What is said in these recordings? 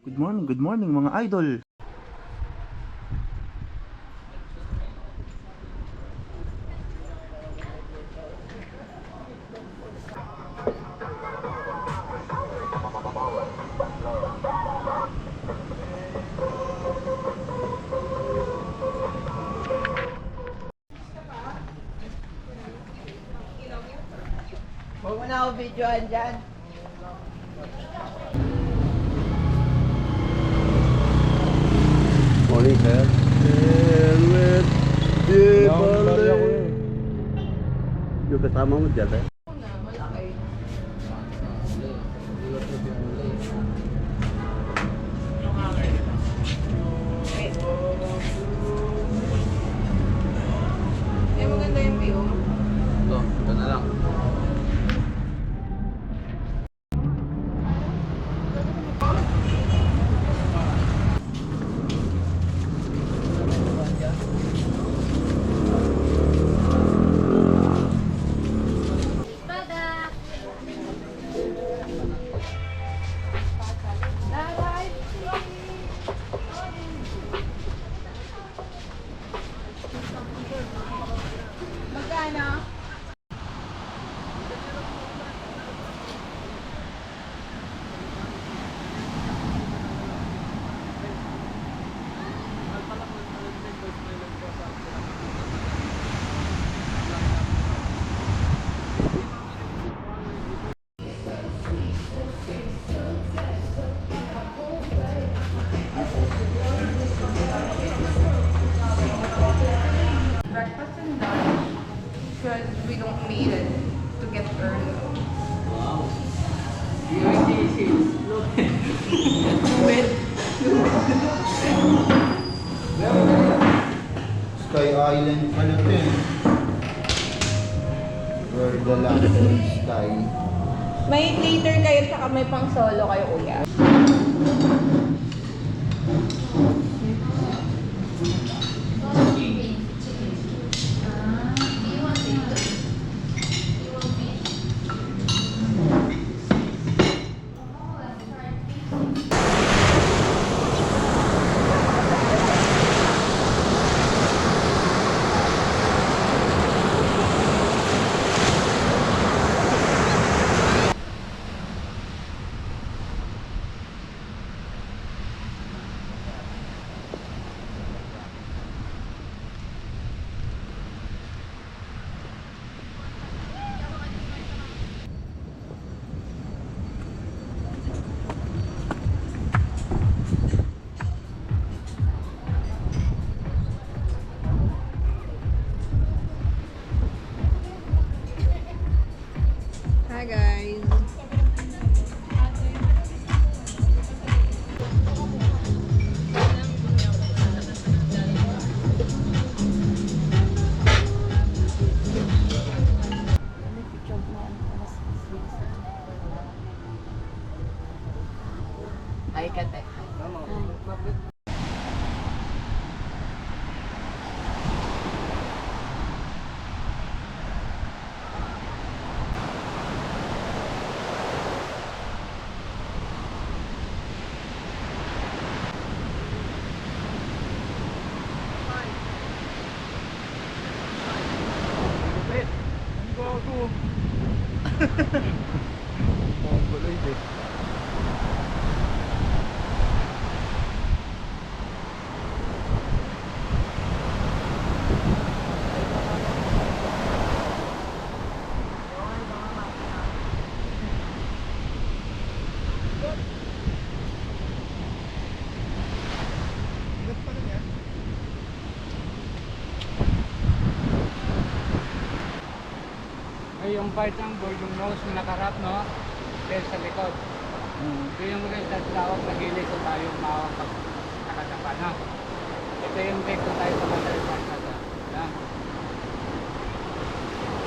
Good morning mga idol. Huwag mo na ako videoan dyan. Morning, sir. Helmet. Yung kasama mo dyan, eh? Eh, maganda yung view. Ito na lang. Magkano? Breakfast and lunch because we don't need it to get early. Sky Island pala ito eh. Where the land meets sky. May later kayo saka may pang solo kayo kuya. Hi guys. Ay, kate. Ay, yung part ng board, yung nose na nakarap, no? Then sa likod. Ito yung rest at tawag na gilid kung tayo mawang nakadapa na. Ito yung deck kung tayo sa battery park na to. Yan.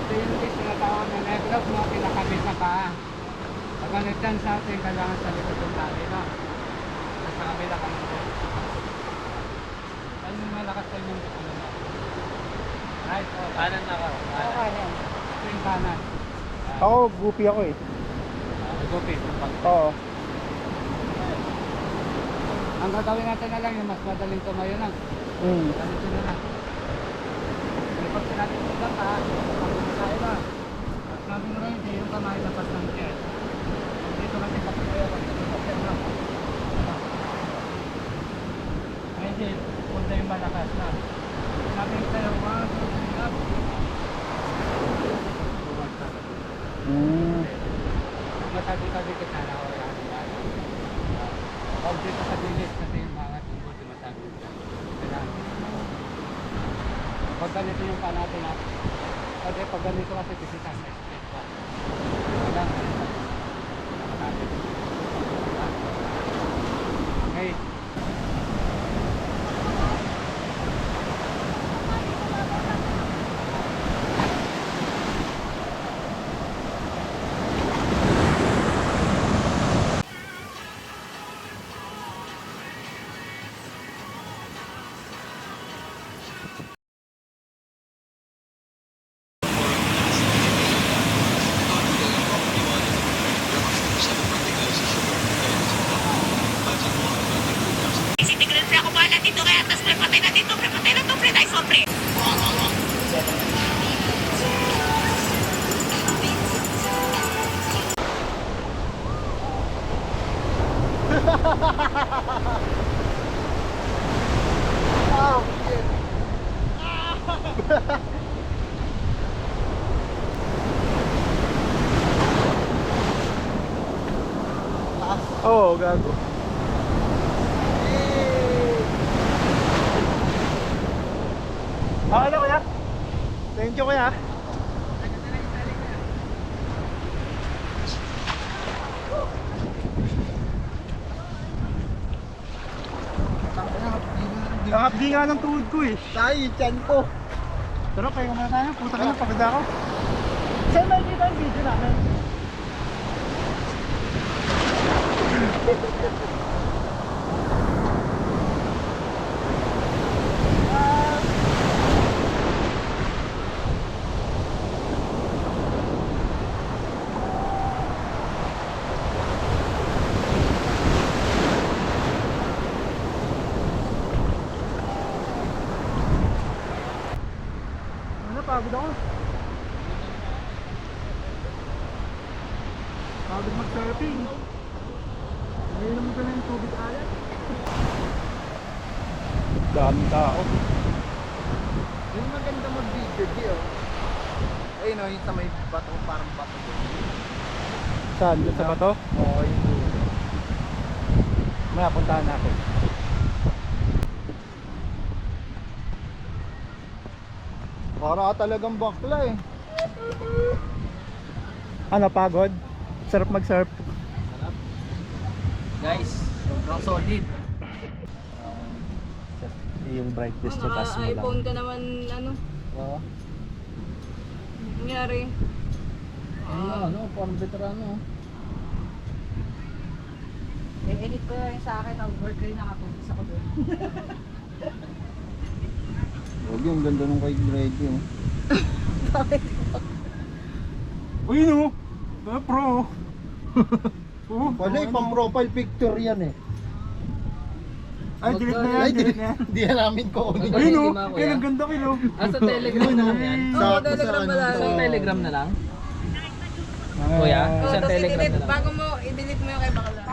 Ito yung deck na tawag na neglog, no? Pinakabit na pa. Pag ganit sa atin, kailangan sa likod yung tali, no? Sa kabila ka naman. Ano yung malakas sa inyong ano na? Right? Oh, kanan na ka. Kanan. Ito yung kanan. Ako, goopy ako eh. Gupit. Oo. Ang gagawin natin na lang yung mas madaling tumayo na. Ganito na lang. Ipag natin yung gata, sa iba. At sabi mo rin, hindi yung kamay lapas ng chair. Dito kasi kapitayo kasi kapitayo na. Hindi, punta yung malakas na. Sabi tayo, 1, 2, 3, up. Masabi kita na ako yan. Huwag dito sa dilis kasi yung mga tungkol di masabi. Pag ganito yung pa natin ha. Kasi pag ganito kasi pisitan na step pa. Kailangan natin. Okay. Sintigran siya ako bahala dito kaya tas prepatay na dito, prepatay na to, pre, dahil sobre. Oo, oh, gago. Ah, ano kuya? Thank you kuya. Nakapdi nga ng tuhod ko eh. Tayo, chan ko. Pero kaya muna tayo, puta ka na, pagod ako. Saan makikita yung video namin? Pagod ako. Pagod mag-surfing. Ngayon naman ka na yung tubig alat. Daming tao. Yung maganda mag-video, di oh. Ayun oh, yung sa may bato, parang bato doon. Saan? Doon sa bato? Oo, yung dulo. Maya, puntahan natin. Para talagang bakla eh. Ano, pagod? Sarap mag-surf. Guys, sobrang solid. Yung brightness niya, taas mo lang. iPhone ka naman, ano, Oo. nangyari. Ano, parang veterano. Edit ko yung sa akin, nag-work kayo nakapagis ako doon. Huwag yung ganda nung kay Grady oh. Uy no, pro. Wala eh, pang profile picture yan eh. Ay, delete na yan, Ay, delete na yan. Hindi na namin ko. Uy no, kaya ang ganda kilo. Sa Telegram na lang yan. Oo, Telegram na lang. Sa Telegram na lang. Ah, Kuya, Oo, isang tapos Telegram i-delete, na lang. bago mo, i-delete mo yung kay Bakla.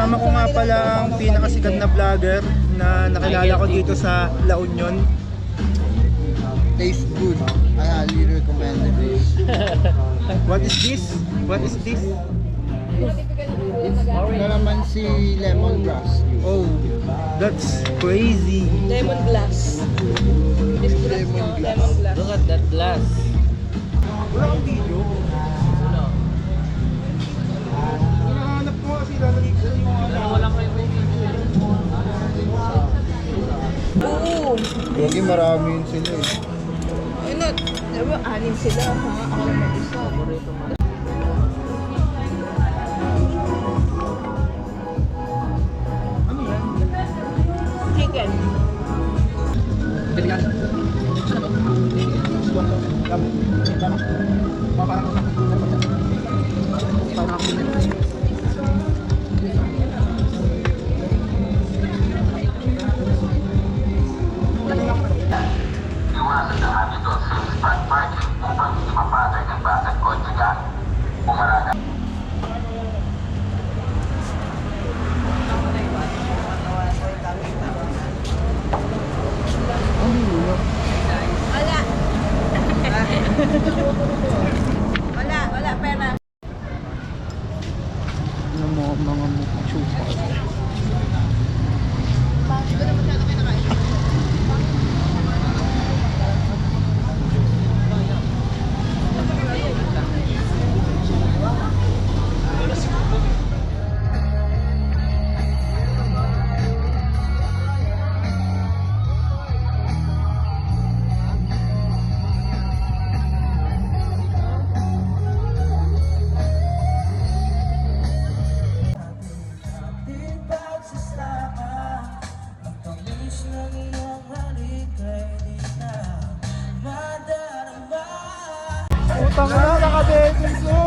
Kasama ko nga pala ang pinakasikat na vlogger na nakilala ko dito sa La Union. Tastes good. I highly recommend it. What is this? What is this? Calamansi lemongrass. Oh, that's crazy. Lemongrass. This glass, no? Lemongrass. Look at that glass. Wala kang video? Ano? Hinahanap ko kasi lalagay ko yung Wala kayo may video eh. Oo. Yogi, marami yun sila eh. Ano? Diba, anin sila, ha? Ako lang mag-isa. Ano yan? Chicken. Iwasan naman ito sa spot parking upang hindi mapatay ng bawat kotse dyan. Umaraga. Wala. Wala, pera. Ano mo, mga mukha chupa. Utang na, naka-dating suit!